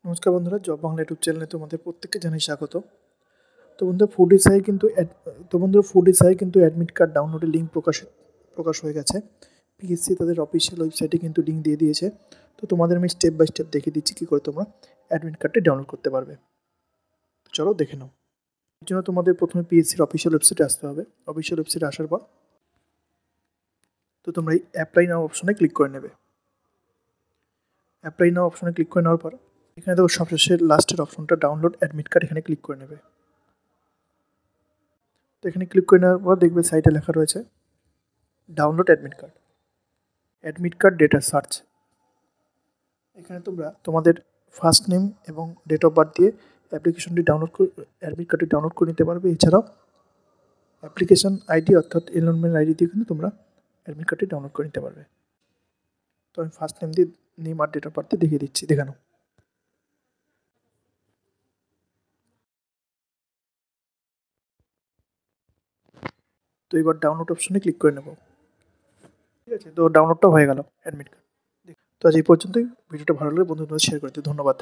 নমস্কার বন্ধুরা, job Bangla YouTube চ্যানেলে তোমাদের প্রত্যেককে জানাই স্বাগত। তো বন্ধুরা ফুডিসাই কিন্তু অ্যাডমিট কার্ড ডাউনলোডের লিঙ্ক প্রকাশ হয়ে গেছে। পিএসসি তাদের অফিসিয়াল ওয়েবসাইটে কিন্তু লিঙ্ক দিয়ে দিয়েছে। তো তোমাদের আমি স্টেপ বাই স্টেপ দেখিয়ে দিচ্ছি কী করে তোমরা অ্যাডমিট কার্ডটি ডাউনলোড করতে পারবে। তো চলো দেখে নাও। এর জন্য তোমাদের প্রথমে পিএসসির অফিসিয়াল ওয়েবসাইটে আসতে হবে। অফিসিয়াল ওয়েবসাইটে আসার পর তো তোমরা এই অ্যাপ্লাই নাও অপশনে ক্লিক করে নেবে। অ্যাপ্লাই নাও অপশনে ক্লিক করে নেওয়ার পর এখানে দেখো সবশেষে লাস্টের অপশনটা ডাউনলোড অ্যাডমিট কার্ড, এখানে ক্লিক করে নেবে। তো এখানে ক্লিক করে নেওয়ার পর দেখবে সাইটে লেখা রয়েছে download admit card data search. এখানে তোমরা তোমাদের ফার্স্ট নেম এবং ডেট অফ বার্থ দিয়ে অ্যাডমিট কার্ডটি ডাউনলোড করে নিতে পারবে। এছাড়াও অ্যাপ্লিকেশন আইডি অর্থাৎ এনরোলমেন্ট আইডি দিয়ে কিন্তু তোমরা অ্যাডমিট কার্ডটি ডাউনলোড করে নিতে পারবে। তো আমি ফার্স্ট নেম আর ডেট অফ বার্থ দেখিয়ে দিচ্ছি, দেখানো। তো এবার ডাউনলোড অপশনে ক্লিক করে নেব। ঠিক আছে, তো ডাউনলোডটা হয়ে গেল অ্যাডমিট কার্ড। তো আজ এই পর্যন্তই। ভিডিওটা ভালো লাগলে বন্ধুদের শেয়ার করে দিও। ধন্যবাদ।